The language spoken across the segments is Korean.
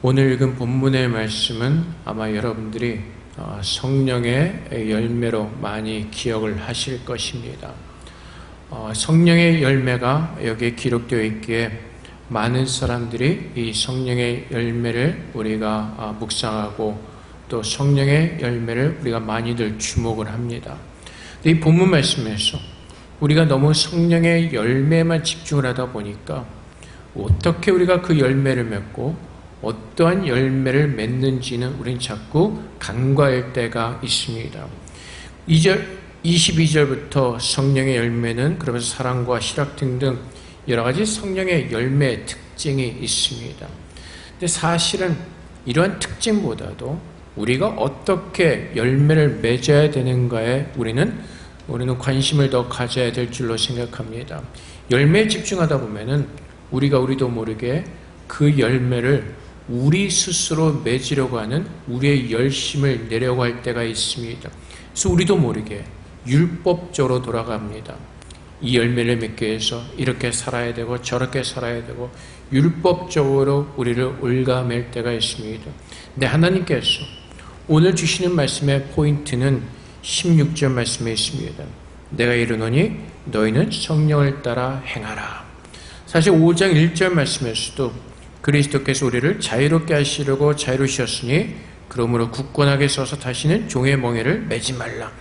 오늘 읽은 본문의 말씀은 아마 여러분들이 성령의 열매로 많이 기억을 하실 것입니다. 성령의 열매가 여기에 기록되어 있기에 많은 사람들이 이 성령의 열매를 우리가 묵상하고 또 성령의 열매를 우리가 많이들 주목을 합니다. 이 본문 말씀에서 우리가 너무 성령의 열매만 집중을 하다 보니까 어떻게 우리가 그 열매를 맺고 어떠한 열매를 맺는지는 우린 자꾸 간과할 때가 있습니다. 22절부터 성령의 열매는 그러면서 사랑과 희락 등등 여러 가지 성령의 열매의 특징이 있습니다. 근데 사실은 이러한 특징보다도 우리가 어떻게 열매를 맺어야 되는가에 우리는 관심을 더 가져야 될 줄로 생각합니다. 열매에 집중하다 보면은 우리도 모르게 그 열매를 우리 스스로 맺으려고 하는 우리의 열심을 내려고 할 때가 있습니다. 그래서 우리도 모르게 율법적으로 돌아갑니다. 이 열매를 맺기 위해서 이렇게 살아야 되고 저렇게 살아야 되고 율법적으로 우리를 올가맬 때가 있습니다. 근데 하나님께서 오늘 주시는 말씀의 포인트는 16절 말씀에 있습니다. 내가 이르노니 너희는 성령을 따라 행하라. 사실 5장 1절 말씀에서도 그리스도께서 우리를 자유롭게 하시려고 자유로우셨으니 그러므로 굳건하게 서서 다시는 종의 멍에를 매지 말라.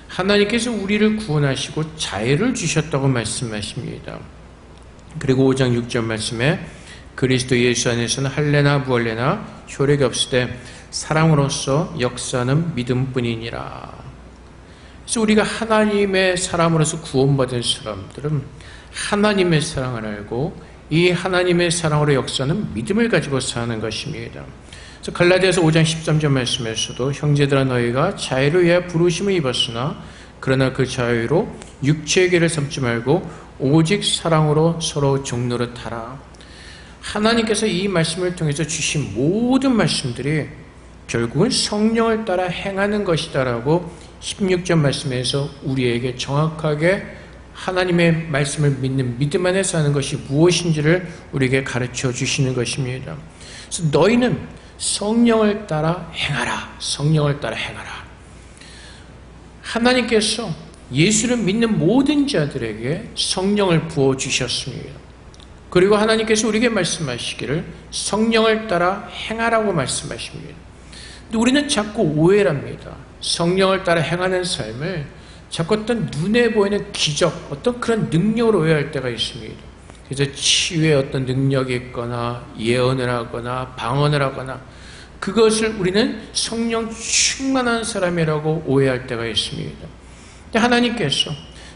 하나님께서 우리를 구원하시고 자유를 주셨다고 말씀하십니다. 그리고 5장 6절 말씀에 그리스도 예수 안에서는 할례나 무할례나 효력이 없으되 사랑으로서 역사는 믿음뿐이니라. 그래서 우리가 하나님의 사람으로서 구원받은 사람들은 하나님의 사랑을 알고 이 하나님의 사랑으로 역사는 믿음을 가지고 사는 것입니다. 그래서 갈라디아서 5장 13절 말씀에서도 형제들아 너희가 자유를 위하여 부르심을 입었으나 그러나 그 자유로 육체의 길을 삼지 말고 오직 사랑으로 서로 종노릇하라. 하나님께서 이 말씀을 통해서 주신 모든 말씀들이 결국은 성령을 따라 행하는 것이다라고 16절 말씀에서 우리에게 정확하게 하나님의 말씀을 믿는 믿음 안에 사는 것이 무엇인지를 우리에게 가르쳐 주시는 것입니다. 그래서 너희는 성령을 따라 행하라. 성령을 따라 행하라. 하나님께서 예수를 믿는 모든 자들에게 성령을 부어주셨습니다. 그리고 하나님께서 우리에게 말씀하시기를 성령을 따라 행하라고 말씀하십니다. 근데 우리는 자꾸 오해를 합니다. 성령을 따라 행하는 삶을 자꾸 어떤 눈에 보이는 기적, 어떤 그런 능력으로 오해할 때가 있습니다. 그래서 치유의 어떤 능력이 있거나 예언을 하거나 방언을 하거나 그것을 우리는 성령 충만한 사람이라고 오해할 때가 있습니다. 하나님께서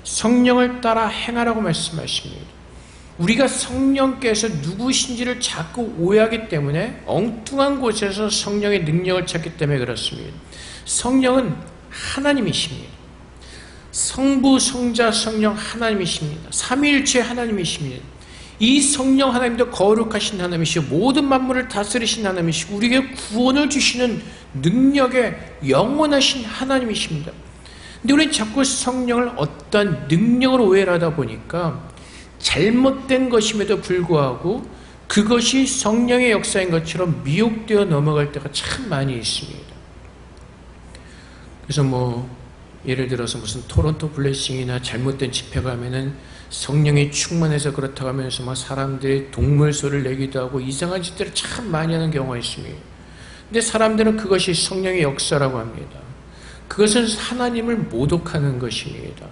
성령을 따라 행하라고 말씀하십니다. 우리가 성령께서 누구신지를 자꾸 오해하기 때문에 엉뚱한 곳에서 성령의 능력을 찾기 때문에 그렇습니다. 성령은 하나님이십니다. 성부, 성자, 성령 하나님이십니다. 삼위일체 하나님이십니다. 이 성령 하나님도 거룩하신 하나님이시고 모든 만물을 다스리신 하나님이시고 우리에게 구원을 주시는 능력의 영원하신 하나님이십니다. 근데 우리는 자꾸 성령을 어떤 능력으로 오해를 하다 보니까 잘못된 것임에도 불구하고 그것이 성령의 역사인 것처럼 미혹되어 넘어갈 때가 참 많이 있습니다. 그래서 예를 들어서 무슨 토론토 블레싱이나 잘못된 집회 가면은 성령이 충만해서 그렇다고 하면서 사람들이 동물 소리를 내기도 하고 이상한 짓들을 참 많이 하는 경우가 있습니다. 근데 사람들은 그것이 성령의 역사라고 합니다. 그것은 하나님을 모독하는 것입니다.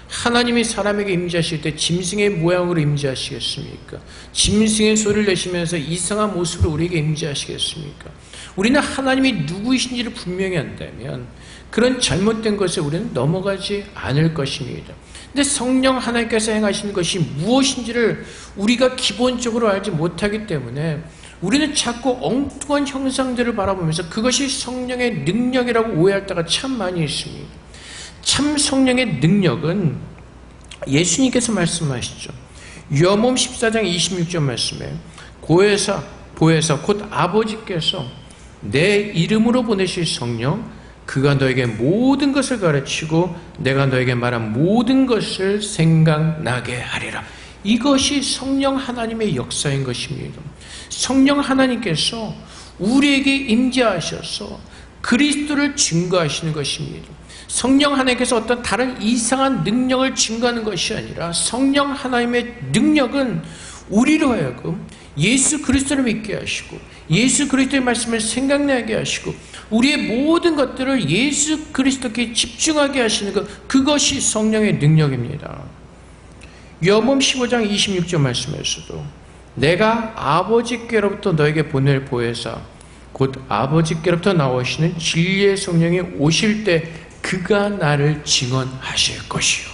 하나님이 사람에게 임재하실 때 짐승의 모양으로 임재하시겠습니까? 짐승의 소리를 내시면서 이상한 모습으로 우리에게 임재하시겠습니까? 우리는 하나님이 누구이신지를 분명히 안다면 그런 잘못된 것에 우리는 넘어가지 않을 것입니다. 근데 성령 하나님께서 행하시는 것이 무엇인지를 우리가 기본적으로 알지 못하기 때문에 우리는 자꾸 엉뚱한 형상들을 바라보면서 그것이 성령의 능력이라고 오해할 때가 참 많이 있습니다. 참 성령의 능력은 예수님께서 말씀하시죠. 요한복음 14장 26절 말씀에 보혜사 곧 아버지께서 내 이름으로 보내실 성령 그가 너에게 모든 것을 가르치고 내가 너에게 말한 모든 것을 생각나게 하리라. 이것이 성령 하나님의 역사인 것입니다. 성령 하나님께서 우리에게 임재하셔서 그리스도를 증거하시는 것입니다. 성령 하나님께서 어떤 다른 이상한 능력을 증거하는 것이 아니라 성령 하나님의 능력은 우리로 하여금 예수 그리스도를 믿게 하시고 예수 그리스도의 말씀을 생각나게 하시고 우리의 모든 것들을 예수 그리스도께 집중하게 하시는 것, 그것이 성령의 능력입니다. 요한복음 15장 26절 말씀에서도 내가 아버지께로부터 너에게 보낼 보혜사 곧 아버지께로부터 나오시는 진리의 성령이 오실 때 그가 나를 증언하실 것이요.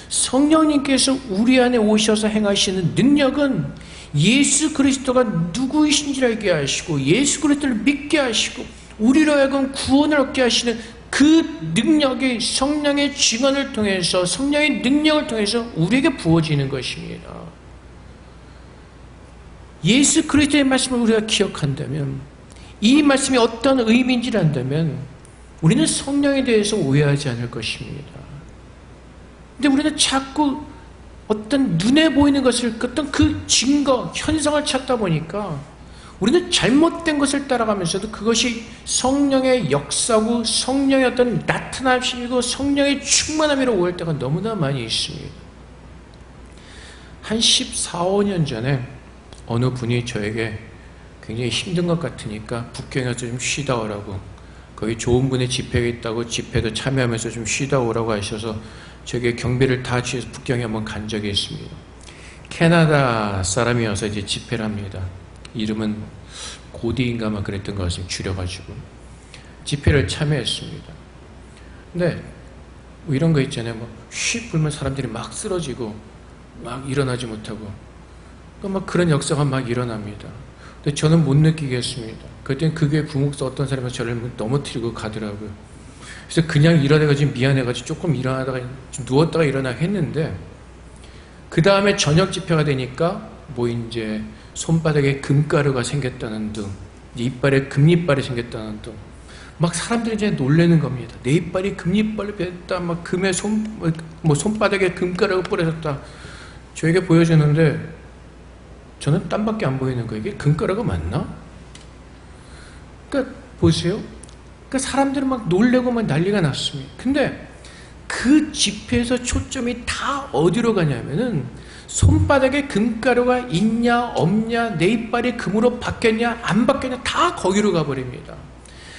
성령님께서 우리 안에 오셔서 행하시는 능력은 예수 그리스도가 누구이신지를 알게 하시고 예수 그리스도를 믿게 하시고 우리로 하여금 구원을 얻게 하시는 그 능력이 성령의 증언을 통해서 성령의 능력을 통해서 우리에게 부어지는 것입니다. 예수 그리스도의 말씀을 우리가 기억한다면 이 말씀이 어떤 의미인지를 안다면 우리는 성령에 대해서 오해하지 않을 것입니다. 근데 우리는 자꾸 어떤 눈에 보이는 것을 어떤 그 증거, 현상을 찾다 보니까 우리는 잘못된 것을 따라가면서도 그것이 성령의 역사고 성령의 어떤 나타나심이고 성령의 충만함이라고 오해할 때가 너무나 많이 있습니다. 한 14, 15년 전에 어느 분이 저에게 굉장히 힘든 것 같으니까 북경에 가서 좀 쉬다 오라고, 거기 좋은 분의 집회가 있다고 집회도 참여하면서 좀 쉬다 오라고 하셔서 저게 경비를 다 취해서 북경에 한번 간 적이 있습니다. 캐나다 사람이어서 이제 집회를 합니다. 이름은 고디인가 막 그랬던 것 같습니다. 줄여가지고 집회를 참여했습니다. 근데 뭐 이런 거 있잖아요. 휙 불면 사람들이 막 쓰러지고 막 일어나지 못하고 막 그런 역사가 막 일어납니다. 근데 저는 못 느끼겠습니다. 그때 그게 부목사 어떤 사람이 저를 넘어뜨리고 가더라고요. 그래서 그냥 일어나가지고 미안해가지고 조금 일어나다가 좀 누웠다가 일어나 했는데 그 다음에 저녁 집회가 되니까 뭐 이제 손바닥에 금가루가 생겼다는 등 이빨에 금이빨이 생겼다는 등 막 사람들이 이제 놀라는 겁니다. 내 이빨이 금이빨로 변했다. 막 금에 손바닥에 금가루가 뿌려졌다. 저에게 보여주는데 저는 땀밖에 안 보이는 거예요. 이게 금가루가 맞나? 그러니까 보세요. 그러니까 사람들은 막 놀래고 막 난리가 났습니다. 근데 그 집회에서 초점이 다 어디로 가냐면은 손바닥에 금가루가 있냐 없냐 내 이빨이 금으로 바뀌었냐 안 바뀌었냐 다 거기로 가버립니다.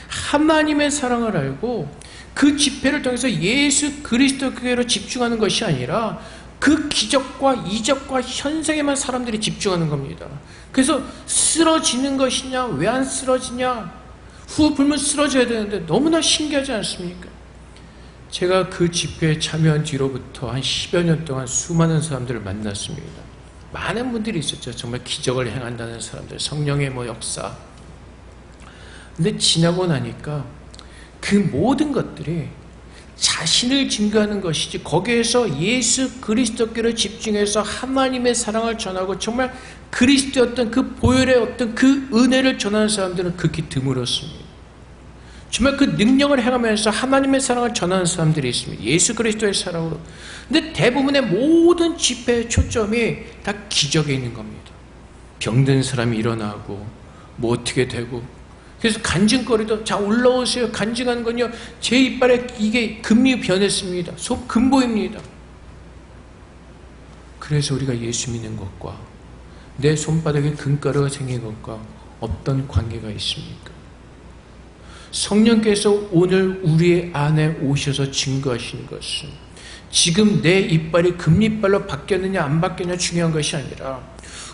하나님의 사랑을 알고 그 집회를 통해서 예수 그리스도께로 집중하는 것이 아니라 그 기적과 이적과 현상에만 사람들이 집중하는 겁니다. 그래서 쓰러지는 것이냐 왜 안 쓰러지냐 후 불면 쓰러져야 되는데 너무나 신기하지 않습니까? 제가 그 집회에 참여한 뒤로부터 한 10여 년 동안 수많은 사람들을 만났습니다. 많은 분들이 있었죠. 정말 기적을 행한다는 사람들, 성령의 역사. 근데 지나고 나니까 그 모든 것들이 자신을 증거하는 것이지 거기에서 예수 그리스도께로 집중해서 하나님의 사랑을 전하고 정말 그리스도의 어떤 그 보혈의 어떤 그 은혜를 전하는 사람들은 극히 드물었습니다. 정말 그 능력을 행하면서 하나님의 사랑을 전하는 사람들이 있습니다. 예수 그리스도의 사랑으로. 근데 대부분의 모든 집회의 초점이 다 기적에 있는 겁니다. 병든 사람이 일어나고 뭐 어떻게 되고 그래서 간증거리도 자 올라오세요. 간증하는 건요 제 이빨에 이게 금이 변했습니다. 금보입니다. 그래서 우리가 예수 믿는 것과 내 손바닥에 금가루가 생긴 것과 어떤 관계가 있습니까? 성령께서 오늘 우리 안에 오셔서 증거하시는 것은 지금 내 이빨이 금이빨로 바뀌었느냐 안 바뀌었느냐 중요한 것이 아니라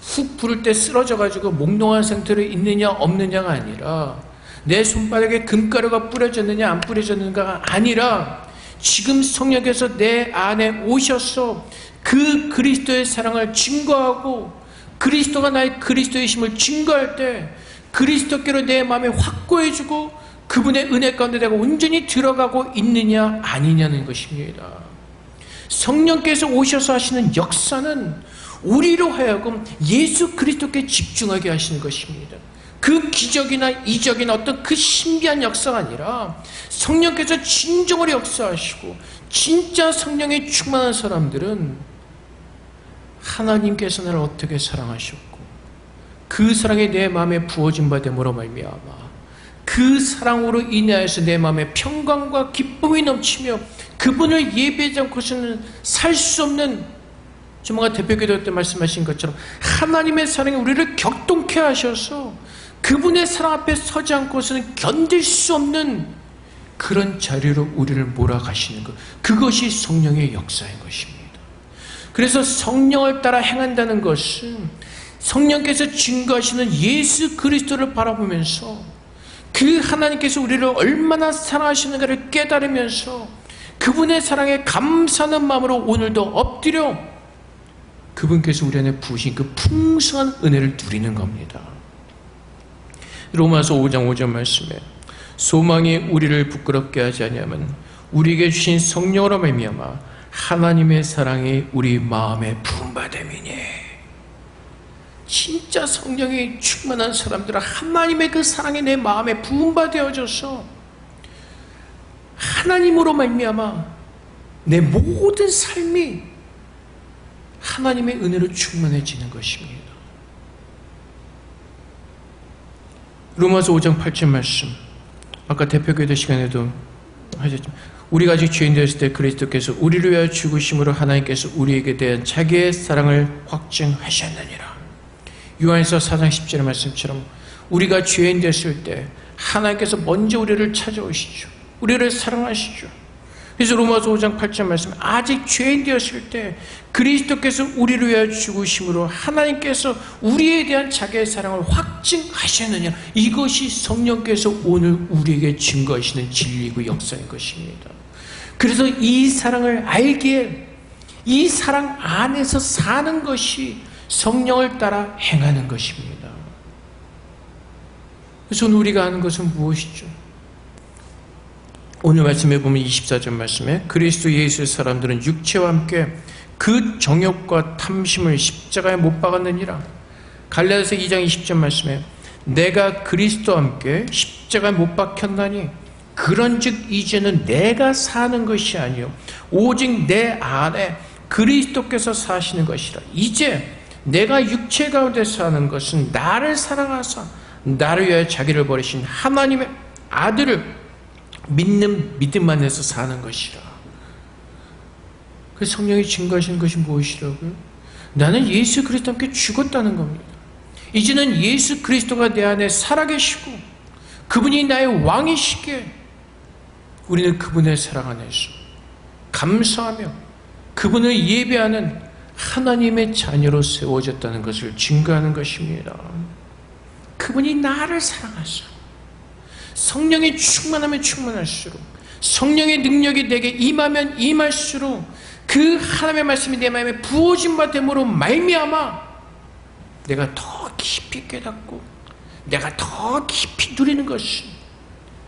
훅 부를 때 쓰러져가지고 몽롱한 상태로 있느냐 없느냐가 아니라 내 손바닥에 금가루가 뿌려졌느냐 안 뿌려졌느냐가 아니라 지금 성령께서 내 안에 오셔서 그 그리스도의 사랑을 증거하고 그리스도가 나의 그리스도이심을 증거할 때 그리스도께로 내 마음에 확고해지고 그분의 은혜 가운데 내가 온전히 들어가고 있느냐 아니냐는 것입니다. 성령께서 오셔서 하시는 역사는 우리로 하여금 예수 그리스도께 집중하게 하시는 것입니다. 그 기적이나 이적이나 어떤 그 신비한 역사가 아니라 성령께서 진정으로 역사하시고 진짜 성령에 충만한 사람들은 하나님께서 나를 어떻게 사랑하셨고 그 사랑이 내 마음에 부어진 바 됨으로 말미암아 그 사랑으로 인하여서 내 마음에 평강과 기쁨이 넘치며 그분을 예배하지 않고서는 살 수 없는, 주마가 대표기도 때 말씀하신 것처럼 하나님의 사랑이 우리를 격동케 하셔서 그분의 사랑 앞에 서지 않고서는 견딜 수 없는 그런 자리로 우리를 몰아가시는 것, 그것이 성령의 역사인 것입니다. 그래서 성령을 따라 행한다는 것은 성령께서 증거하시는 예수 그리스도를 바라보면서 그 하나님께서 우리를 얼마나 사랑하시는가를 깨달으면서 그분의 사랑에 감사하는 마음으로 오늘도 엎드려 그분께서 우리 안에 부으신 그 풍성한 은혜를 누리는 겁니다. 로마서 5장 5절 말씀에 소망이 우리를 부끄럽게 하지 아니하면 우리에게 주신 성령으로 말미암아 하나님의 사랑이 우리 마음에 부은 바 됨이니. 진짜 성령이 충만한 사람들은 하나님의 그 사랑이 내 마음에 부은 바 되어져서 하나님으로 말미암아 내 모든 삶이 하나님의 은혜로 충만해지는 것입니다. 로마서 5장 8절 말씀, 아까 대표교회 시간에도 하셨지만 우리가 아직 죄인 되었을 때 그리스도께서 우리를 위하여 죽으심으로 하나님께서 우리에게 대한 자기의 사랑을 확증하셨느니라. 요한일서 4장 10절의 말씀처럼 우리가 죄인 되었을 때 하나님께서 먼저 우리를 찾아오시죠. 우리를 사랑하시죠. 그래서 로마서 5장 8절 말씀, 아직 죄인 되었을 때 그리스도께서 우리를 위하여 죽으심으로 하나님께서 우리에 대한 자기의 사랑을 확증하셨느냐. 이것이 성령께서 오늘 우리에게 증거하시는 진리고 역사인 것입니다. 그래서 이 사랑을 알기에 이 사랑 안에서 사는 것이 성령을 따라 행하는 것입니다. 그래서 오늘 우리가 하는 것은 무엇이죠? 오늘 말씀에 보면 24절 말씀에 그리스도 예수의 사람들은 육체와 함께 그 정욕과 탐심을 십자가에 못 박았느니라. 갈라디아서 2장 20절 말씀에 내가 그리스도와 함께 십자가에 못 박혔나니 그런즉 이제는 내가 사는 것이 아니요 오직 내 안에 그리스도께서 사시는 것이라. 이제 내가 육체 가운데 사는 것은 나를 사랑하사 나를 위하여 자기를 버리신 하나님의 아들을 믿는 믿음 안에서 사는 것이라. 그 성령이 증거하시는 것이 무엇이라고요? 나는 예수 그리스도와 함께 죽었다는 겁니다. 이제는 예수 그리스도가 내 안에 살아계시고 그분이 나의 왕이시기에 우리는 그분의 사랑 안에서 감사하며 그분을 예배하는 하나님의 자녀로 세워졌다는 것을 증거하는 것입니다. 그분이 나를 사랑하셔. 성령의 충만하면 충만할수록, 성령의 능력이 내게 임하면 임할수록 그 하나님의 말씀이 내 마음에 부어진 바 됨으로 말미암아 내가 더 깊이 깨닫고 내가 더 깊이 누리는 것이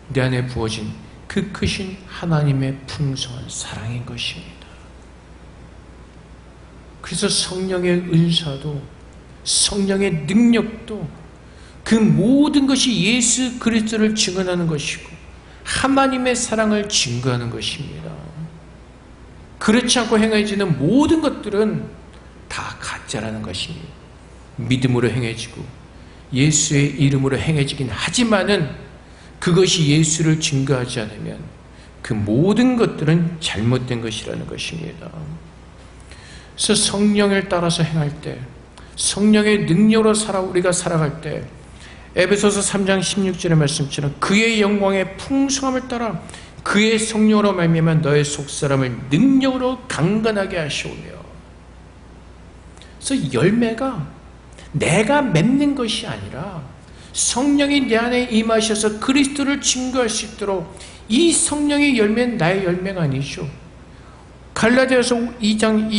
내 안에 부어진 그 크신 하나님의 풍성한 사랑인 것입니다. 그래서 성령의 은사도 성령의 능력도 그 모든 것이 예수 그리스도를 증언하는 것이고 하나님의 사랑을 증거하는 것입니다. 그렇지 않고 행해지는 모든 것들은 다 가짜라는 것입니다. 믿음으로 행해지고 예수의 이름으로 행해지긴 하지만은 그것이 예수를 증거하지 않으면 그 모든 것들은 잘못된 것이라는 것입니다. 그래서 성령을 따라서 행할 때, 성령의 능력으로 우리가 살아갈 때 에베소서 3장 16절의 말씀처럼 그의 영광의 풍성함을 따라 그의 성령으로 말미암아 너의 속사람을 능력으로 강건하게 하시오며. 그래서 열매가 내가 맺는 것이 아니라 성령이 내 안에 임하셔서 그리스도를 증거할 수 있도록 이 성령의 열매는 나의 열매가 아니죠. 갈라디아서 5장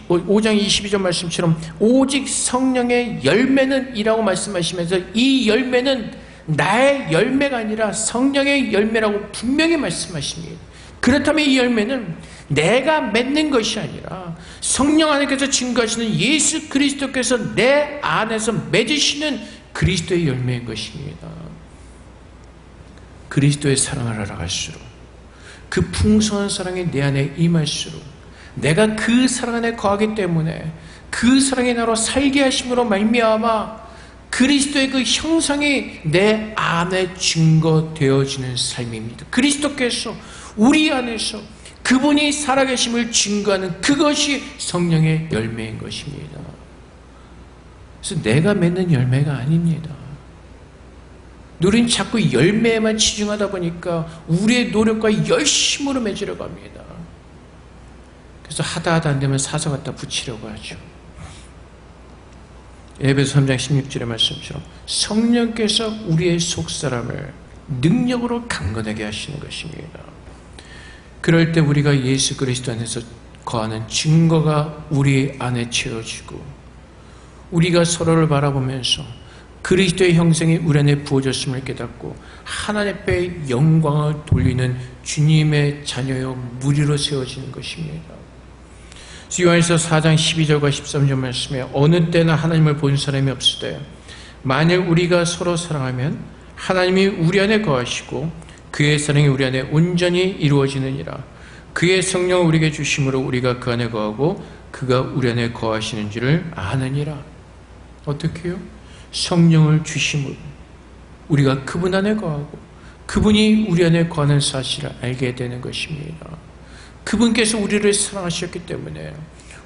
22절 말씀처럼 오직 성령의 열매는 이라고 말씀하시면서 이 열매는 나의 열매가 아니라 성령의 열매라고 분명히 말씀하십니다. 그렇다면 이 열매는 내가 맺는 것이 아니라 성령 안에서 증거하시는 예수 그리스도께서 내 안에서 맺으시는 그리스도의 열매인 것입니다. 그리스도의 사랑을 알아갈수록 그 풍성한 사랑이 내 안에 임할수록 내가 그 사랑 안에 거하기 때문에 그 사랑이 나로 살게 하심으로 말미암아 그리스도의 그 형상이 내 안에 증거되어지는 삶입니다. 그리스도께서 우리 안에서 그분이 살아계심을 증거하는 그것이 성령의 열매인 것입니다. 그래서 내가 맺는 열매가 아닙니다. 우리는 자꾸 열매에만 치중하다 보니까 우리의 노력과 열심으로 맺으려 갑니다. 그래서 하다 안 되면 사서 갖다 붙이려고 하죠. 에베소 3장 16절의 말씀처럼 성령께서 우리의 속사람을 능력으로 강건하게 하시는 것입니다. 그럴 때 우리가 예수 그리스도 안에서 거하는 증거가 우리 안에 채워지고 우리가 서로를 바라보면서 그리스도의 형상이 우리 안에 부어졌음을 깨닫고 하나님 앞에 영광을 돌리는 주님의 자녀요 무리로 세워지는 것입니다. 요한일서 4장 12절과 13절 말씀에 어느 때나 하나님을 본 사람이 없으되 만일 우리가 서로 사랑하면 하나님이 우리 안에 거하시고 그의 사랑이 우리 안에 온전히 이루어지느니라. 그의 성령을 우리에게 주심으로 우리가 그 안에 거하고 그가 우리 안에 거하시는 줄을 아느니라. 어떻게 해요? 성령을 주심으로 우리가 그분 안에 거하고 그분이 우리 안에 거하는 사실을 알게 되는 것입니다. 그분께서 우리를 사랑하셨기 때문에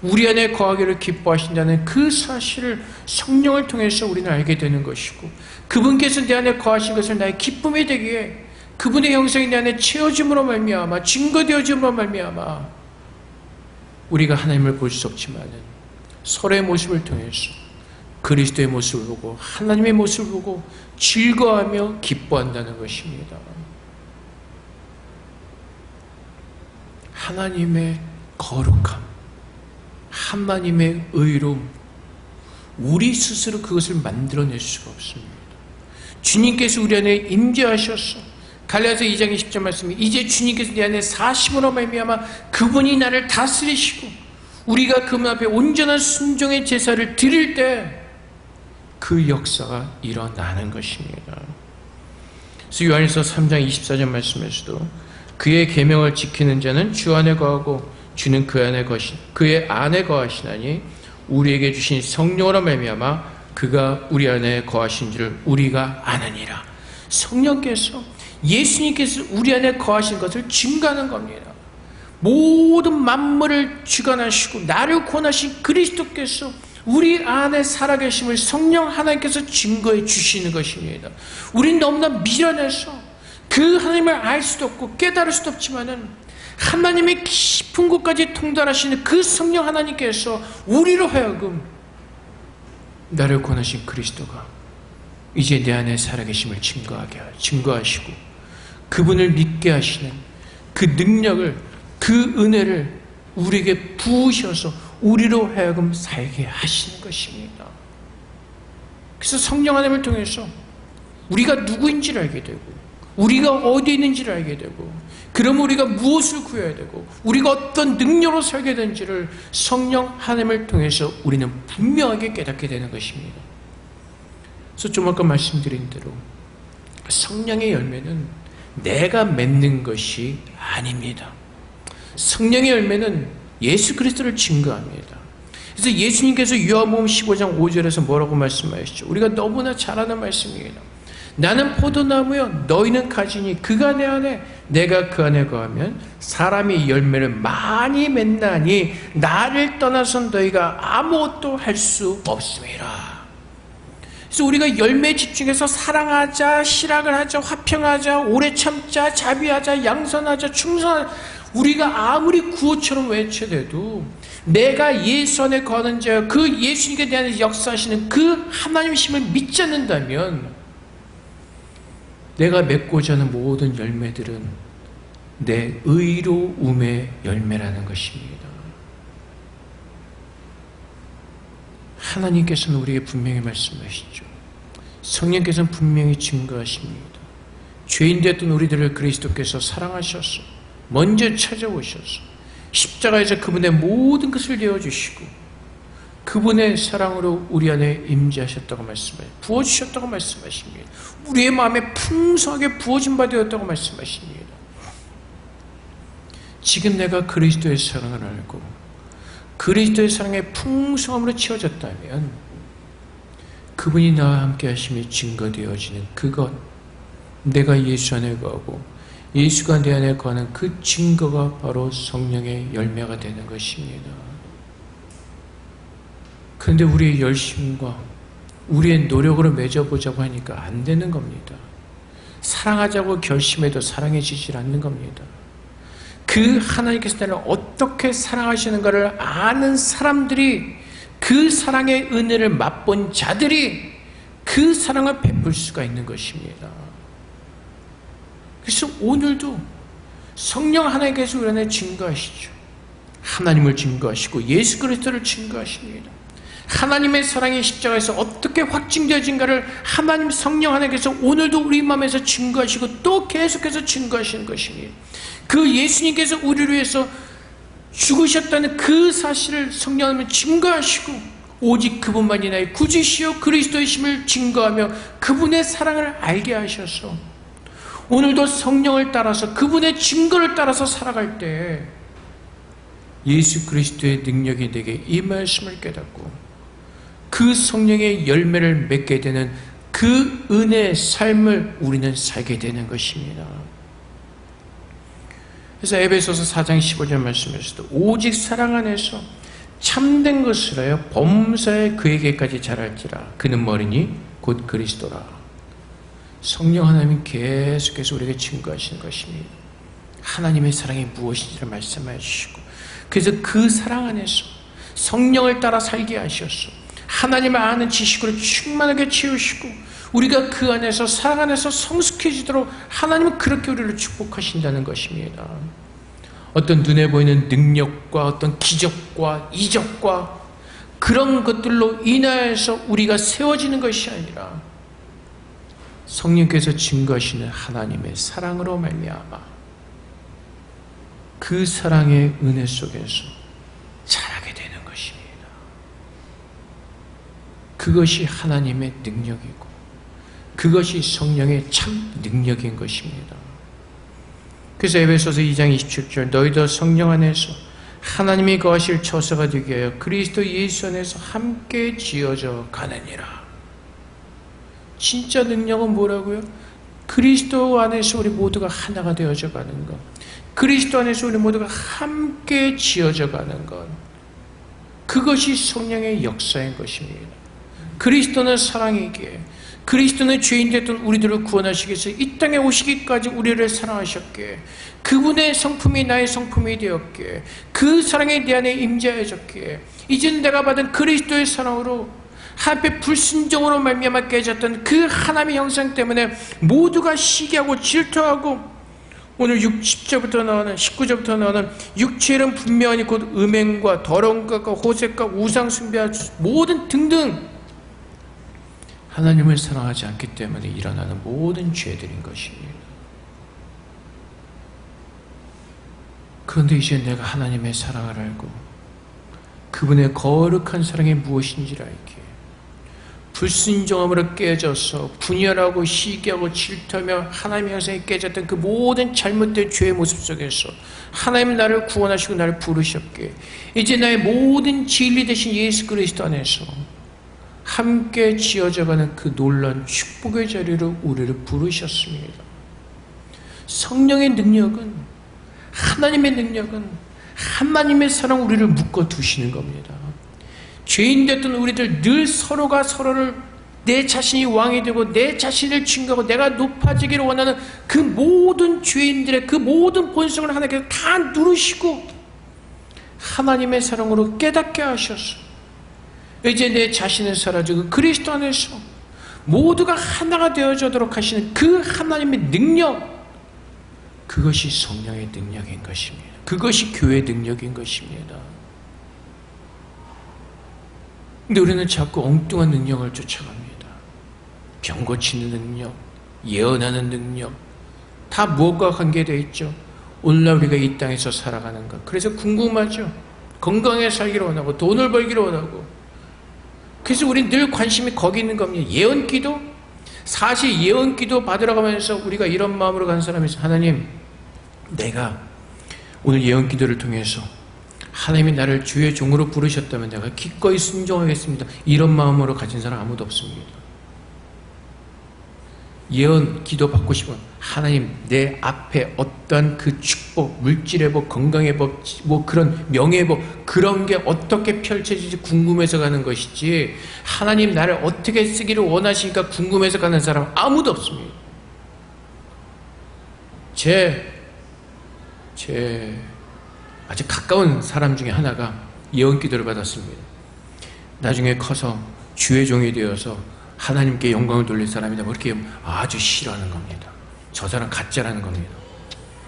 우리 안에 거하기를 기뻐하신다는 그 사실을 성령을 통해서 우리는 알게 되는 것이고 그분께서 내 안에 거하신 것을 나의 기쁨이 되기에 그분의 형상이 내 안에 채워짐으로 말미암아 증거되어짐으로 말미암아 우리가 하나님을 볼 수 없지만 서로의 모습을 통해서 그리스도의 모습을 보고 하나님의 모습을 보고 즐거워하며 기뻐한다는 것입니다. 하나님의 거룩함, 하나님의 의로움, 우리 스스로 그것을 만들어낼 수가 없습니다. 주님께서 우리 안에 임재하셔서 갈라디아서 2장 20절 말씀이 이제 주님께서 내 안에 사심으로 말미암아 그분이 나를 다스리시고 우리가 그분 앞에 온전한 순종의 제사를 드릴 때 그 역사가 일어나는 것입니다. 그래서 요한일서 3장 24절 말씀에서도 그의 계명을 지키는 자는 주 안에 거하고 주는 그의 안에 거하시나니 우리에게 주신 성령으로 말미암아 그가 우리 안에 거하신 줄을 우리가 아느니라. 성령께서 예수님께서 우리 안에 거하신 것을 증거하는 겁니다. 모든 만물을 주관하시고 나를 구원하신 그리스도께서 우리 안에 살아계심을 성령 하나님께서 증거해 주시는 것입니다. 우리는 너무나 미련해서 그 하나님을 알 수도 없고 깨달을 수도 없지만은 하나님의 깊은 곳까지 통달하시는 그 성령 하나님께서 우리로 하여금 나를 구원하신 그리스도가 이제 내 안에 살아계심을 증거하시고 그분을 믿게 하시는 그 능력을 그 은혜를 우리에게 부으셔서 우리로 하여금 살게 하시는 것입니다. 그래서 성령 하나님을 통해서 우리가 누구인지를 알게 되고 우리가 어디에 있는지를 알게 되고 그럼 우리가 무엇을 구해야 되고 우리가 어떤 능력으로 살게 되는지를 성령 하나님을 통해서 우리는 분명하게 깨닫게 되는 것입니다. 그래서 좀 아까 말씀드린 대로 성령의 열매는 내가 맺는 것이 아닙니다. 성령의 열매는 예수 그리스도를 증거합니다. 그래서 예수님께서 요한복음 15장 5절에서 뭐라고 말씀하시죠? 우리가 너무나 잘 아는 말씀입니다. 나는 포도나무여 너희는 가지니 그가 내 안에 내가 그 안에 거하면 사람이 열매를 많이 맺나니 나를 떠나선 너희가 아무것도 할 수 없음이라. 그래서 우리가 열매에 집중해서 사랑하자, 실학을 하자, 화평하자, 오래 참자, 자비하자, 양선하자, 충성하자 우리가 아무리 구호처럼 외쳐대도 내가 예수 안에 거하는 자 그 예수님께 대한 역사하시는 그 하나님이심을 믿지 않는다면 내가 맺고자 하는 모든 열매들은 내 의로움의 열매라는 것입니다. 하나님께서는 우리에게 분명히 말씀하시죠. 성령께서는 분명히 증거하십니다. 죄인 되었던 우리들을 그리스도께서 사랑하셔서 먼저 찾아오셔서 십자가에서 그분의 모든 것을 내어주시고 그분의 사랑으로 우리 안에 임재하셨다고 말씀하십니다. 부어주셨다고 말씀하십니다. 우리의 마음에 풍성하게 부어진 바 되었다고 말씀하십니다. 지금 내가 그리스도의 사랑을 알고 그리스도의 사랑의 풍성함으로 채워졌다면 그분이 나와 함께 하심이 증거되어지는 그것, 내가 예수 안에 거하고 예수가 내 안에 거하는 그 증거가 바로 성령의 열매가 되는 것입니다. 그런데 우리의 열심과 우리의 노력으로 맺어보자고 하니까 안 되는 겁니다. 사랑하자고 결심해도 사랑해지질 않는 겁니다. 그 하나님께서 나를 어떻게 사랑하시는가를 아는 사람들이, 그 사랑의 은혜를 맛본 자들이 그 사랑을 베풀 수가 있는 것입니다. 그래서 오늘도 성령 하나님께서 우리 안에 증거하시죠. 하나님을 증거하시고 예수 그리스도를 증거하십니다. 하나님의 사랑이 십자가에서 어떻게 확증되어진가를 하나님 성령 하나님께서 오늘도 우리 마음에서 증거하시고 또 계속해서 증거하시는 것입니다. 그 예수님께서 우리를 위해서 죽으셨다는 그 사실을 성령 하나님은 증거하시고 오직 그분만이 나의 구주시요 그리스도이심을 증거하며 그분의 사랑을 알게 하셔서 오늘도 성령을 따라서 그분의 증거를 따라서 살아갈 때 예수 그리스도의 능력이 내게 이 말씀을 깨닫고 그 성령의 열매를 맺게 되는 그 은혜의 삶을 우리는 살게 되는 것입니다. 그래서 에베소서 4장 15절 말씀에서도 오직 사랑 안에서 참된 것을 하여 범사에 그에게까지 자랄지라 그는 머리니 곧 그리스도라. 성령 하나님이 계속해서 우리에게 증거하시는 것입니다. 하나님의 사랑이 무엇인지를 말씀해 주시고 그래서 그 사랑 안에서 성령을 따라 살게 하셨소. 하나님을 아는 지식으로 충만하게 채우시고 우리가 그 안에서 사랑 안에서 성숙해지도록 하나님은 그렇게 우리를 축복하신다는 것입니다. 어떤 눈에 보이는 능력과 어떤 기적과 이적과 그런 것들로 인하여서 우리가 세워지는 것이 아니라 성령께서 증거하시는 하나님의 사랑으로 말미암아 그 사랑의 은혜 속에서 자라게 되는 것입니다. 그것이 하나님의 능력이고 그것이 성령의 참 능력인 것입니다. 그래서 에베소서 2장 27절 너희도 성령 안에서 하나님이 거하실 처소가 되게 하여 그리스도 예수 안에서 함께 지어져 가느니라. 진짜 능력은 뭐라고요? 그리스도 안에서 우리 모두가 하나가 되어져 가는 것, 그리스도 안에서 우리 모두가 함께 지어져 가는 것, 그것이 성령의 역사인 것입니다. 그리스도는 사랑이기에 그리스도는 죄인 됐던 우리들을 구원하시기 위해서 이 땅에 오시기까지 우리를 사랑하셨기에 그분의 성품이 나의 성품이 되었기에 그 사랑이 내 안에 임재하였기에 이제는 내가 받은 그리스도의 사랑으로 하나님의 불순종으로 말미암아 깨졌던 그 하나님의 형상 때문에 모두가 시기하고 질투하고 오늘 10절부터 나오는 19절부터 나오는 육체는 분명하니 곧 음행과 더러운 것과 호색과 우상숭배와 모든 등등 하나님을 사랑하지 않기 때문에 일어나는 모든 죄들인 것입니다. 그런데 이제 내가 하나님의 사랑을 알고 그분의 거룩한 사랑이 무엇인지를 알기에 불순종함으로 깨져서 분열하고 시기하고 질투하며 하나님의 형상이 깨졌던 그 모든 잘못된 죄의 모습 속에서 하나님은 나를 구원하시고 나를 부르셨기에 이제 나의 모든 진리 되신 예수 그리스도 안에서 함께 지어져가는 그 놀라운 축복의 자리로 우리를 부르셨습니다. 성령의 능력은 하나님의 능력은 하나님의 사랑 우리를 묶어두시는 겁니다. 죄인 됐던 우리들 늘 서로가 서로를 내 자신이 왕이 되고 내 자신을 증거하고 내가 높아지기를 원하는 그 모든 죄인들의 그 모든 본성을 하나님께서 다 누르시고 하나님의 사랑으로 깨닫게 하셨어. 이제 내 자신은 사라지고 그리스도 안에서 모두가 하나가 되어지도록 하시는 그 하나님의 능력, 그것이 성령의 능력인 것입니다. 그것이 교회의 능력인 것입니다. 근데 우리는 자꾸 엉뚱한 능력을 쫓아갑니다. 병 고치는 능력, 예언하는 능력, 다 무엇과 관계되어 있죠? 오늘날 우리가 이 땅에서 살아가는 것. 그래서 궁금하죠? 건강하게 살기를 원하고 돈을 벌기를 원하고 그래서 우리는 늘 관심이 거기 있는 겁니다. 예언기도? 사실 예언기도 받으러 가면서 우리가 이런 마음으로 간 사람이 있어요. 하나님, 내가 오늘 예언기도를 통해서 하나님이 나를 주의 종으로 부르셨다면 내가 기꺼이 순종하겠습니다. 이런 마음으로 가진 사람 아무도 없습니다. 예언 기도 받고 싶으면 하나님 내 앞에 어떠한 그 축복, 물질의 복, 건강의 복, 뭐 그런 명예의 복 그런 게 어떻게 펼쳐질지 궁금해서 가는 것이지 하나님 나를 어떻게 쓰기를 원하시니까 궁금해서 가는 사람 아무도 없습니다. 제 아주 가까운 사람 중에 하나가 예언 기도를 받았습니다. 나중에 커서 주의 종이 되어서 하나님께 영광을 돌릴 사람이다. 뭐 이렇게 아주 싫어하는 겁니다. 저 사람 가짜라는 겁니다.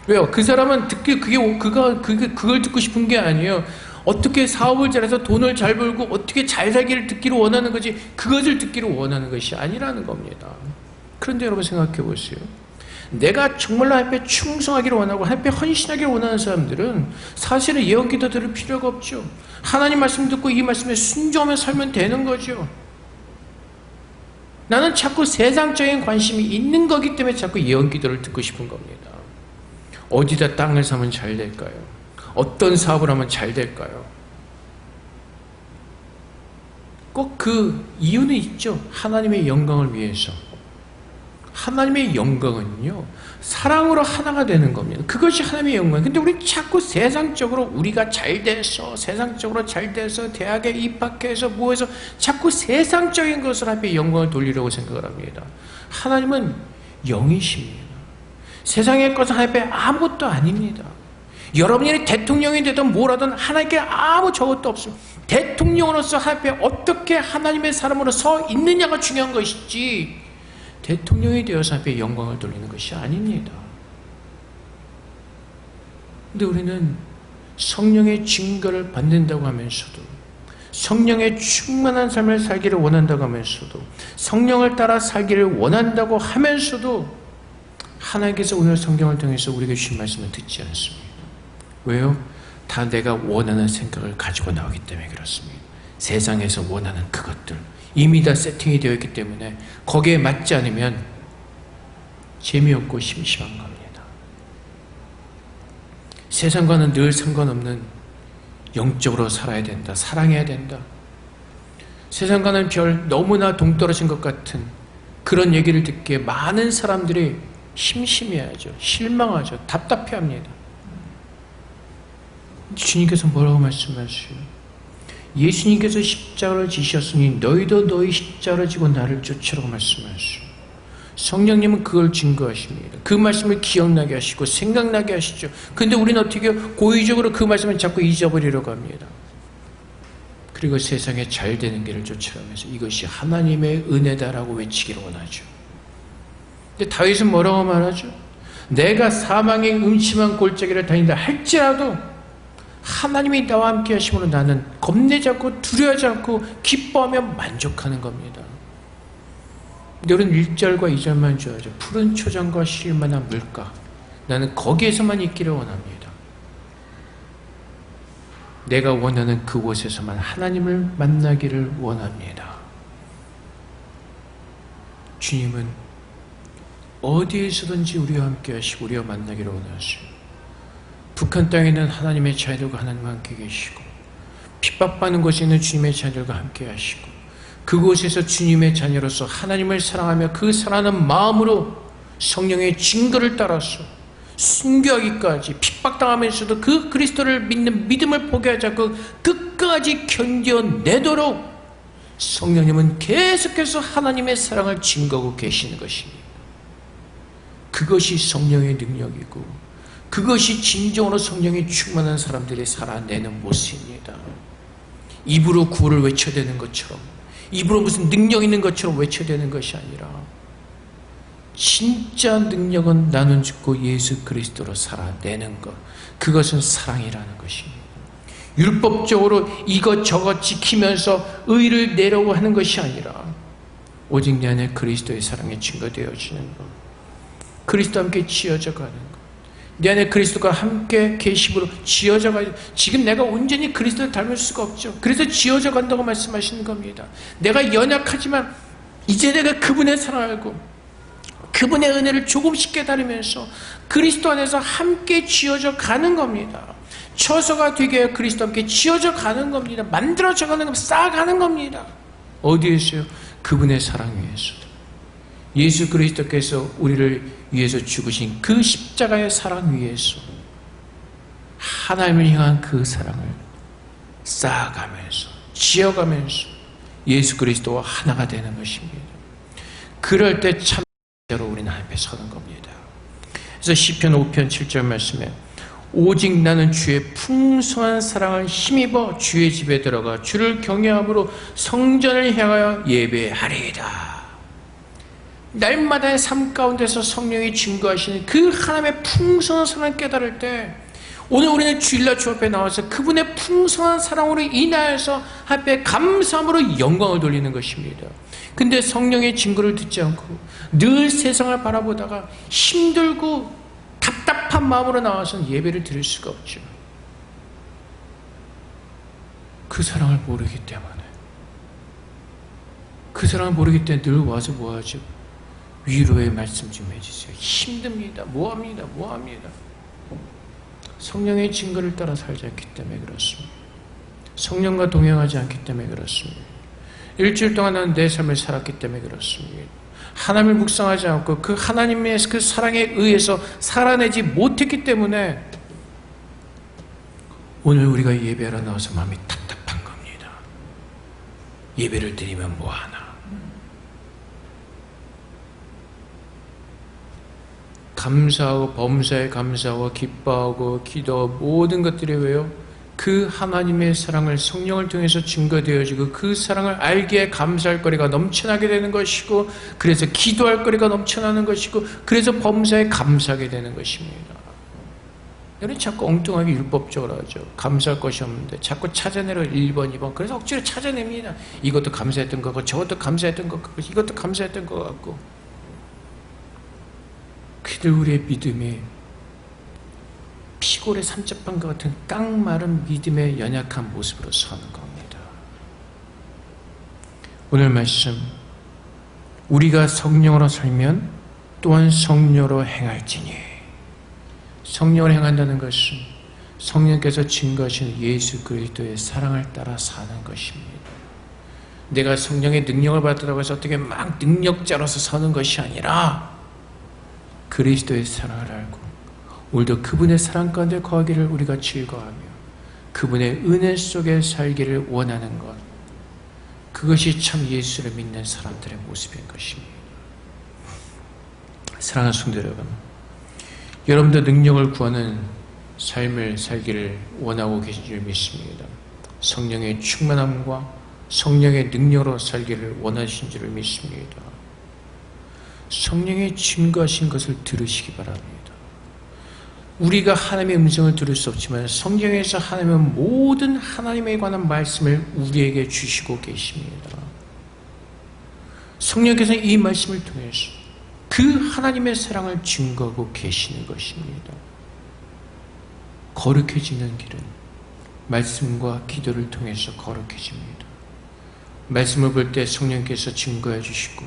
왜요? 그 사람은 그걸 듣고 싶은 게 아니에요. 어떻게 사업을 잘해서 돈을 잘 벌고 어떻게 잘 살기를 듣기를 원하는 거지 그것을 듣기를 원하는 것이 아니라는 겁니다. 그런데 여러분 생각해 보세요. 내가 정말로 하나님 앞에 충성하기를 원하고 하나님 앞에 헌신하기를 원하는 사람들은 사실은 예언 기도 들을 필요가 없죠. 하나님 말씀 듣고 이 말씀에 순종하며 살면 되는 거죠. 나는 자꾸 세상적인 관심이 있는 거기 때문에 자꾸 예언 기도를 듣고 싶은 겁니다. 어디다 땅을 사면 잘 될까요? 어떤 사업을 하면 잘 될까요? 꼭 그 이유는 있죠. 하나님의 영광을 위해서. 하나님의 영광은요 사랑으로 하나가 되는 겁니다. 그것이 하나님의 영광. 근데 우리 자꾸 세상적으로 우리가 잘 돼서 세상적으로 잘 돼서 대학에 입학해서 뭐해서 자꾸 세상적인 것을 앞에 영광을 돌리려고 생각을 합니다. 하나님은 영이십니다. 세상의 것은 하나님 앞에 아무것도 아닙니다. 여러분이 대통령이 되든 뭐라든 하나님께 아무 저것도 없습니다. 대통령으로서 하나님 앞에 어떻게 하나님의 사람으로 서 있느냐가 중요한 것이지 대통령이 되어서 앞에 영광을 돌리는 것이 아닙니다. 근데 우리는 성령의 증거를 받는다고 하면서도 성령의 충만한 삶을 살기를 원한다고 하면서도 성령을 따라 살기를 원한다고 하면서도 하나님께서 오늘 성경을 통해서 우리에게 주신 말씀을 듣지 않습니다. 왜요? 다 내가 원하는 생각을 가지고 나오기 때문에 그렇습니다. 세상에서 원하는 그것들 이미 다 세팅이 되어 있기 때문에 거기에 맞지 않으면 재미없고 심심한 겁니다. 세상과는 늘 상관없는 영적으로 살아야 된다. 사랑해야 된다. 세상과는 별 너무나 동떨어진 것 같은 그런 얘기를 듣기에 많은 사람들이 심심해하죠. 실망하죠. 답답해합니다. 주님께서 뭐라고 말씀하세요? 예수님께서 십자가를 지셨으니 너희도 너희 십자가를 지고 나를 쫓으라고 말씀하시오. 성령님은 그걸 증거하십니다. 그 말씀을 기억나게 하시고 생각나게 하시죠. 근데 우리는 어떻게 고의적으로 그 말씀을 자꾸 잊어버리려고 합니다. 그리고 세상에 잘 되는 길을 쫓아가면서 이것이 하나님의 은혜다라고 외치기를 원하죠. 근데 다윗은 뭐라고 말하죠? 내가 사망의 음침한 골짜기를 다닌다 할지라도 하나님이 나와 함께 하심으로 나는 겁내지 않고 두려워하지 않고 기뻐하며 만족하는 겁니다. 여러분 1절과 2절만 좋아하죠. 푸른 초장과 쉴만한 물가. 나는 거기에서만 있기를 원합니다. 내가 원하는 그곳에서만 하나님을 만나기를 원합니다. 주님은 어디에서든지 우리와 함께 하시고 우리와 만나기를 원하시오. 북한 땅에 있는 하나님의 자녀들과 하나님과 함께 계시고 핍박받는 곳에 있는 주님의 자녀들과 함께 하시고 그곳에서 주님의 자녀로서 하나님을 사랑하며 그 사랑하는 마음으로 성령의 증거를 따라서 순교하기까지 핍박당하면서도 그 그리스도를 믿는 믿음을 포기하지 않고 끝까지 견뎌내도록 성령님은 계속해서 하나님의 사랑을 증거하고 계시는 것입니다. 그것이 성령의 능력이고 그것이 진정으로 성령이 충만한 사람들이 살아내는 모습입니다. 입으로 구호를 외쳐대는 것처럼 입으로 무슨 능력 있는 것처럼 외쳐대는 것이 아니라 진짜 능력은 나는 죽고 예수 그리스도로 살아내는 것, 그것은 사랑이라는 것입니다. 율법적으로 이것저것 지키면서 의를 내려고 하는 것이 아니라 오직 내 안에 그리스도의 사랑에 증거되어지는 것, 그리스도와 함께 지어져 가는 것, 내 안에 그리스도가 함께 계심으로 지어져 가요. 지금 내가 온전히 그리스도를 닮을 수가 없죠. 그래서 지어져 간다고 말씀하시는 겁니다. 내가 연약하지만 이제 내가 그분의 사랑을 알고 그분의 은혜를 조금씩 깨달으면서 그리스도 안에서 함께 지어져 가는 겁니다. 처소가 되게 하여 그리스도와 함께 지어져 가는 겁니다. 만들어져 가는 겁니다. 쌓아가는 겁니다. 어디에서요? 그분의 사랑 위에서. 예수 그리스도께서 우리를 위해서 죽으신 그 십자가의 사랑 위에서 하나님을 향한 그 사랑을 쌓아가면서 지어가면서 예수 그리스도와 하나가 되는 것입니다. 그럴 때 참으로 우리는 하나님 앞에 서는 겁니다. 그래서 시편 5편 7절 말씀에 오직 나는 주의 풍성한 사랑을 힘입어 주의 집에 들어가 주를 경외함으로 성전을 향하여 예배하리이다. 날마다의 삶 가운데서 성령이 증거하시는 그 하나님의 풍성한 사랑을 깨달을 때 오늘 우리는 주일날 주 앞에 나와서 그분의 풍성한 사랑으로 인하여서 앞에 감사함으로 영광을 돌리는 것입니다. 근데 성령의 증거를 듣지 않고 늘 세상을 바라보다가 힘들고 답답한 마음으로 나와서는 예배를 드릴 수가 없죠. 그 사랑을 모르기 때문에. 그 사랑을 모르기 때문에 늘 와서 뭐하죠? 위로의 말씀 좀 해주세요. 힘듭니다. 뭐합니다. 성령의 증거를 따라 살지 않기 때문에 그렇습니다. 성령과 동행하지 않기 때문에 그렇습니다. 일주일 동안 나는 내 삶을 살았기 때문에 그렇습니다. 하나님을 묵상하지 않고 그 하나님의 그 사랑에 의해서 살아내지 못했기 때문에 오늘 우리가 예배하러 나와서 마음이 답답한 겁니다. 예배를 드리면 뭐하나. 감사하고 범사에 감사하고 기뻐하고 기도하고 모든 것들이 왜요? 그 하나님의 사랑을 성령을 통해서 증거되어지고 그 사랑을 알기에 감사할 거리가 넘쳐나게 되는 것이고 그래서 기도할 거리가 넘쳐나는 것이고 그래서 범사에 감사하게 되는 것입니다. 여러분 자꾸 엉뚱하게 율법적으로 하죠. 감사할 것이 없는데 자꾸 찾아내려 1번, 2번 그래서 억지로 찾아냅니다. 이것도 감사했던 것 같고 저것도 감사했던 것 같고 이것도 감사했던 것 같고 그들 우리의 믿음이 피골의 산적반과 같은 깡마른 믿음의 연약한 모습으로 서는 겁니다. 오늘 말씀 우리가 성령으로 살면 또한 성령으로 행할지니 성령으로 행한다는 것은 성령께서 증거하신 예수 그리스도의 사랑을 따라 사는 것입니다. 내가 성령의 능력을 받으라고 해서 어떻게 막 능력자로서 서는 것이 아니라 그리스도의 사랑을 알고 오늘도 그분의 사랑 가운데 거하기를 우리가 즐거워하며 그분의 은혜 속에 살기를 원하는 것 그것이 참 예수를 믿는 사람들의 모습인 것입니다. 사랑하는 성도 여러분, 여러분도 능력을 구하는 삶을 살기를 원하고 계신 줄 믿습니다. 성령의 충만함과 성령의 능력으로 살기를 원하신 줄 믿습니다. 성령의 증거하신 것을 들으시기 바랍니다. 우리가 하나님의 음성을 들을 수 없지만 성경에서 하나님은 모든 하나님에 관한 말씀을 우리에게 주시고 계십니다. 성령께서 이 말씀을 통해서 그 하나님의 사랑을 증거하고 계시는 것입니다. 거룩해지는 길은 말씀과 기도를 통해서 거룩해집니다. 말씀을 볼 때 성령께서 증거해 주시고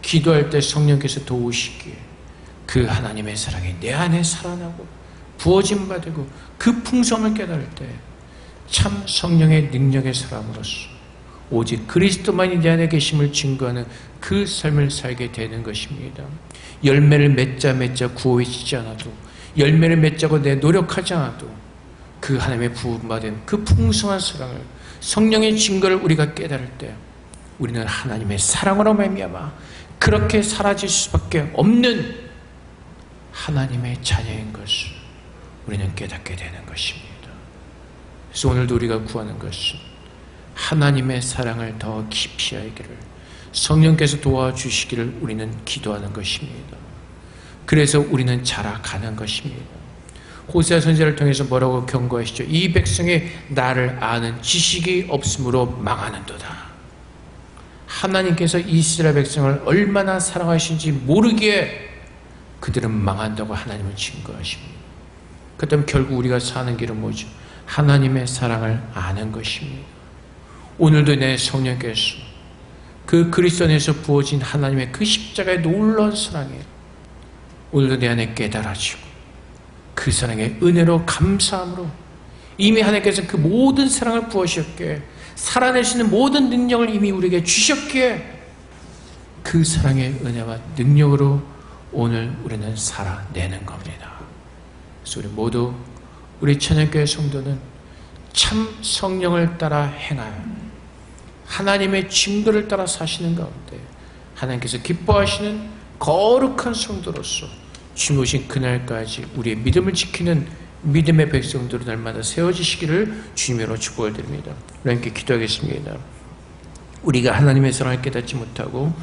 기도할 때 성령께서 도우시기에 그 하나님의 사랑이 내 안에 살아나고 부어짐 받고 그 풍성을 깨달을 때 참 성령의 능력의 사람으로서 오직 그리스도만이 내 안에 계심을 증거하는 그 삶을 살게 되는 것입니다. 열매를 맺자 구호해지지 않아도 열매를 맺자고 내 노력하지 않아도 그 하나님의 부음받은 그 풍성한 사랑을 성령의 증거를 우리가 깨달을 때 우리는 하나님의 사랑으로 말미암아 그렇게 사라질 수밖에 없는 하나님의 자녀인 것을 우리는 깨닫게 되는 것입니다. 그래서 오늘도 우리가 구하는 것은 하나님의 사랑을 더 깊이 알기를 성령께서 도와주시기를 우리는 기도하는 것입니다. 그래서 우리는 자라가는 것입니다. 호세아 선지자를 통해서 뭐라고 경고하시죠? 이 백성이 나를 아는 지식이 없으므로 망하는도다. 하나님께서 이스라엘 백성을 얼마나 사랑하신지 모르기에 그들은 망한다고 하나님은 증거하십니다. 그렇다면 결국 우리가 사는 길은 뭐죠? 하나님의 사랑을 아는 것입니다. 오늘도 내 성령께서 그 그리스도 안에서 부어진 하나님의 그 십자가의 놀라운 사랑에 오늘도 내 안에 깨달아지고 그 사랑의 은혜로 감사함으로 이미 하나님께서 그 모든 사랑을 부으셨기에 살아낼 수 있는 모든 능력을 이미 우리에게 주셨기에 그 사랑의 은혜와 능력으로 오늘 우리는 살아내는 겁니다. 그래서 우리 모두 우리 찬양교회 성도는 참 성령을 따라 행하여 하나님의 증거를 따라 사시는 가운데 하나님께서 기뻐하시는 거룩한 성도로서 주님 오신 그날까지 우리의 믿음을 지키는 믿음의 백성들은 날마다 세워지시기를 주님으로 축복을 드립니다. 우리 함께 기도하겠습니다. 우리가 하나님의 사랑을 깨닫지 못하고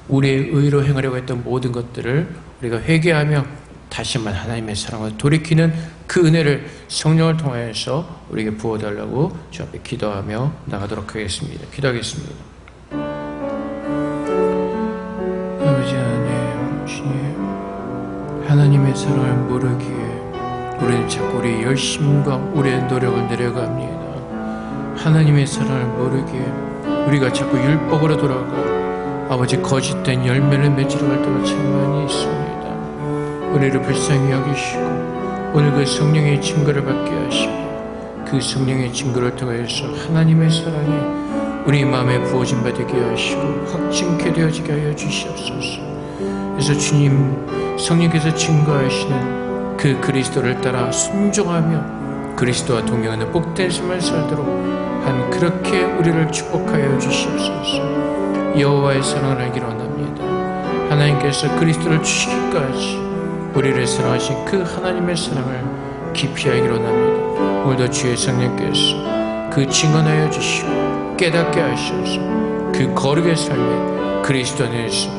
우리의 의로 행하려고 했던 모든 것들을 우리가 회개하며 다시 한번 하나님의 사랑을 돌이키는 그 은혜를 성령을 통하여서 우리에게 부어달라고 주 앞에 기도하며 나가도록 하겠습니다. 기도하겠습니다. 아버지 하나님, 주님, 하나님의 사랑을 모르기에 우리는 자꾸 우리의 열심과 우리의 노력을 내려갑니다. 하나님의 사랑을 모르기에 우리가 자꾸 율법으로 돌아가 아버지 거짓된 열매를 맺으려 할 때가 참 많이 있습니다. 우리를 불쌍히 여기시고 오늘 그 성령의 증거를 받게 하시고 그 성령의 증거를 통해서 하나님의 사랑이 우리 마음에 부어진 바 되게 하시고 확증케 되어지게 하여 주시옵소서. 그래서 주님 성령께서 증거하시는 그 그리스도를 따라 순종하며 그리스도와 동행하는 복된 삶을 살도록 한 그렇게 우리를 축복하여 주시옵소서. 여호와의 사랑을 알기로 원합니다. 하나님께서 그리스도를 주시기까지 우리를 사랑하신 그 하나님의 사랑을 깊이 알기로 원합니다. 오늘도 주의 성령께서 그 증언하여 주시고 깨닫게 하셔서 그 거룩의 삶에 그리스도 안에서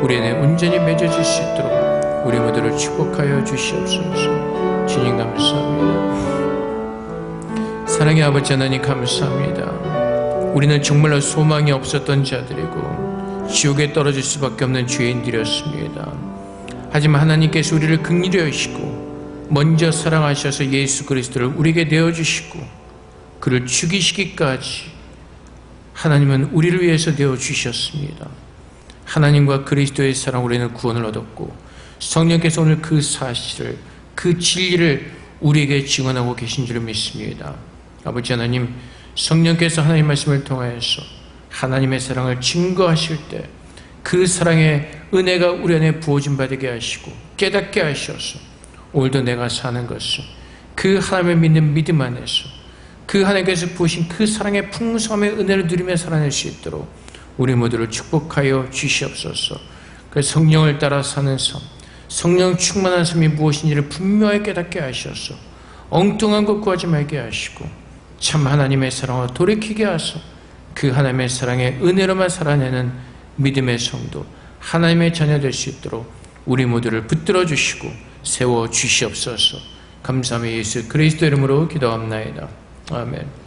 우리의 온전히 맺어질 수 있도록 우리 모두를 축복하여 주시옵소서. 주님 감사합니다. 사랑의 아버지 하나님 감사합니다. 우리는 정말로 소망이 없었던 자들이고 지옥에 떨어질 수밖에 없는 죄인들이었습니다. 하지만 하나님께서 우리를 긍휼히 여기시고 먼저 사랑하셔서 예수 그리스도를 우리에게 내어주시고 그를 죽이시기까지 하나님은 우리를 위해서 내어주셨습니다. 하나님과 그리스도의 사랑으로 우리는 구원을 얻었고 성령께서 오늘 그 사실을 그 진리를 우리에게 증언하고 계신 줄 믿습니다. 아버지 하나님, 성령께서 하나님 말씀을 통하여서 하나님의 사랑을 증거하실 때 그 사랑의 은혜가 우리 안에 부어진 바 되게 하시고 깨닫게 하셔서 오늘도 내가 사는 것은 그 하나님을 믿는 믿음 안에서 그 하나님께서 부으신 그 사랑의 풍성함의 은혜를 누리며 살아낼 수 있도록 우리 모두를 축복하여 주시옵소서. 그 성령을 따라 사는 삶, 성령 충만한 삶이 무엇인지를 분명히 깨닫게 하셔서 엉뚱한 것 구하지 말게 하시고 참 하나님의 사랑을 돌이키게 하소 그 하나님의 사랑의 은혜로만 살아내는 믿음의 성도, 하나님의 자녀 될 수 있도록 우리 모두를 붙들어 주시고 세워 주시옵소서. 감사하며 예수 그리스도 이름으로 기도합나이다. 아멘.